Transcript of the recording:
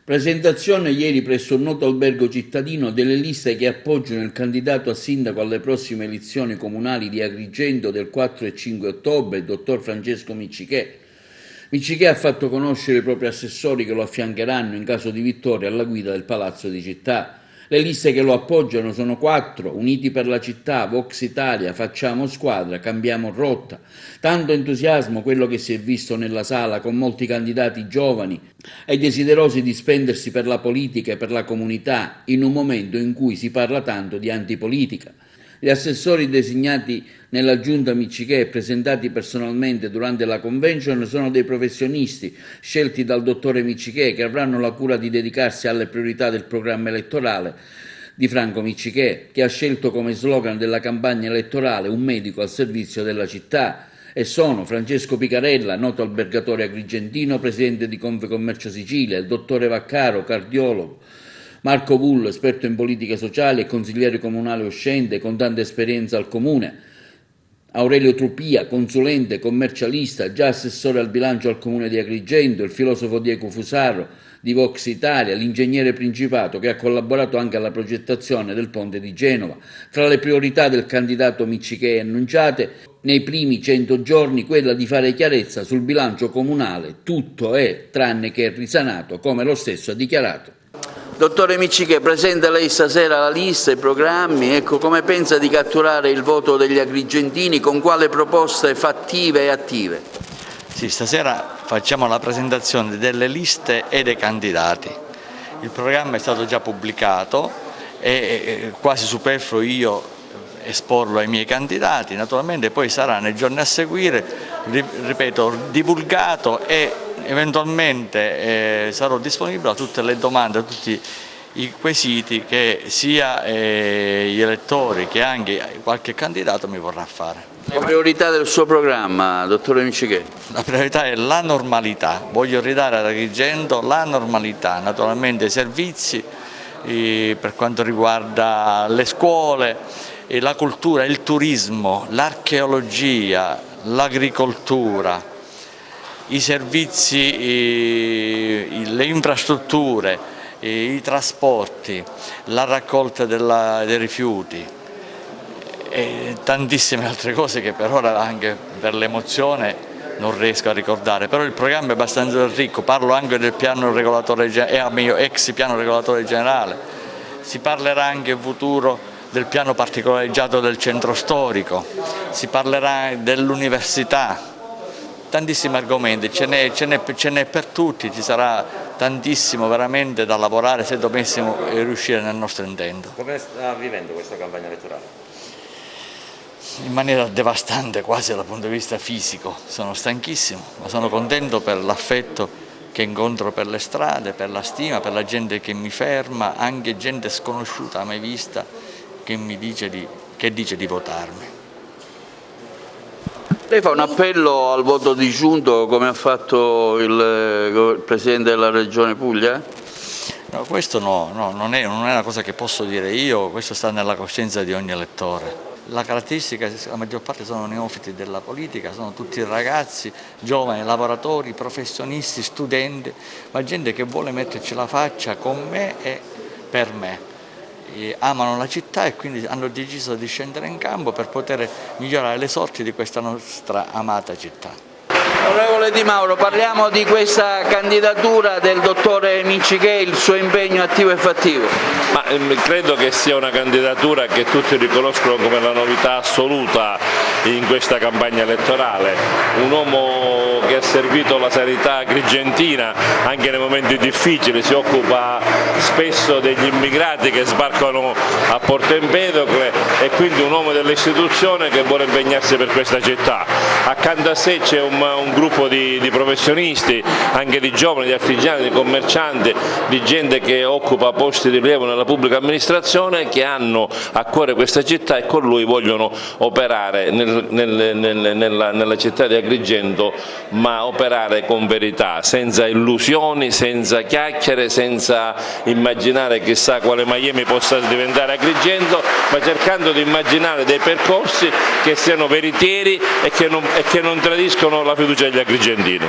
Presentazione ieri presso un noto albergo cittadino delle liste che appoggiano il candidato a sindaco alle prossime elezioni comunali di Agrigento del 4 e 5 ottobre, il dottor Francesco Miccichè. Miccichè ha fatto conoscere i propri assessori che lo affiancheranno in caso di vittoria alla guida del Palazzo di Città. Le liste che lo appoggiano sono 4, Uniti per la Città, Vox Italia, Facciamo Squadra, Cambiamo Rotta. Tanto entusiasmo quello che si è visto nella sala con molti candidati giovani e desiderosi di spendersi per la politica e per la comunità in un momento in cui si parla tanto di antipolitica. Gli assessori designati nella giunta Miccichè e presentati personalmente durante la convention sono dei professionisti scelti dal dottore Miccichè che avranno la cura di dedicarsi alle priorità del programma elettorale di Franco Miccichè, che ha scelto come slogan della campagna elettorale un medico al servizio della città. E sono Francesco Picarella, noto albergatore agrigentino, presidente di Confcommercio Sicilia, il dottore Vaccaro, cardiologo, Marco Bullo, esperto in politiche sociali e consigliere comunale uscente con tanta esperienza al comune, Aurelio Trupia, consulente, commercialista, già assessore al bilancio al comune di Agrigento, il filosofo Diego Fusaro di Vox Italia, l'ingegnere Principato che ha collaborato anche alla progettazione del ponte di Genova. Tra le priorità del candidato Miccichè annunciate nei primi 100 giorni quella di fare chiarezza sul bilancio comunale, tutto è tranne che risanato, come lo stesso ha dichiarato. Dottore Miccichè, presenta lei stasera la lista, i programmi, ecco, come pensa di catturare il voto degli agrigentini, con quale proposte fattive e attive? Sì, stasera facciamo la presentazione delle liste e dei candidati. Il programma è stato già pubblicato e quasi superfluo io esporlo ai miei candidati, naturalmente poi sarà nei giorni a seguire, ripeto, divulgato e eventualmente sarò disponibile a tutte le domande, a tutti i quesiti che sia gli elettori che anche qualche candidato mi vorrà fare. La priorità del suo programma, dottore Miccichè? La priorità è la normalità, voglio ridare ad Agrigento la normalità, naturalmente i servizi per quanto riguarda le scuole, la cultura, il turismo, l'archeologia, l'agricoltura, i servizi, le infrastrutture, i trasporti, la raccolta dei rifiuti e tantissime altre cose che per ora anche per l'emozione non riesco a ricordare, però il programma è abbastanza ricco, parlo anche del piano regolatore generale, mio ex piano regolatore generale, si parlerà anche in futuro del piano particolareggiato del centro storico, si parlerà dell'università, tantissimi argomenti, ce n'è per tutti, ci sarà tantissimo veramente da lavorare se dovessimo riuscire nel nostro intento. Come sta vivendo questa campagna elettorale? In maniera devastante quasi dal punto di vista fisico, sono stanchissimo, ma sono contento per l'affetto che incontro per le strade, per la stima, per la gente che mi ferma, anche gente sconosciuta, mai vista, che dice di votarmi. Lei fa un appello al voto disgiunto come ha fatto il Presidente della Regione Puglia? No, questo non è una cosa che posso dire io, questo sta nella coscienza di ogni elettore. La caratteristica è che la maggior parte sono neofiti della politica, sono tutti ragazzi, giovani, lavoratori, professionisti, studenti, ma gente che vuole metterci la faccia con me e per me. Amano la città e quindi hanno deciso di scendere in campo per poter migliorare le sorti di questa nostra amata città. Onorevole Di Mauro, parliamo di questa candidatura del dottore Miccichè, il suo impegno attivo e fattivo. Ma credo che sia una candidatura che tutti riconoscono come la novità assoluta in questa campagna elettorale. Un uomo che ha servito la sanità agrigentina anche nei momenti difficili, si occupa spesso degli immigrati che sbarcano a Porto Empedocle e quindi un uomo dell'istituzione che vuole impegnarsi per questa città. Accanto a sé c'è un gruppo di professionisti, anche di giovani, di artigiani, di commercianti, di gente che occupa posti di rilievo nella pubblica amministrazione, che hanno a cuore questa città e con lui vogliono operare nella città di Agrigento, ma operare con verità, senza illusioni, senza chiacchiere, senza immaginare chissà quale Miami possa diventare Agrigento, ma cercando di immaginare dei percorsi che siano veritieri e che non tradiscono la fiducia degli agrigentini.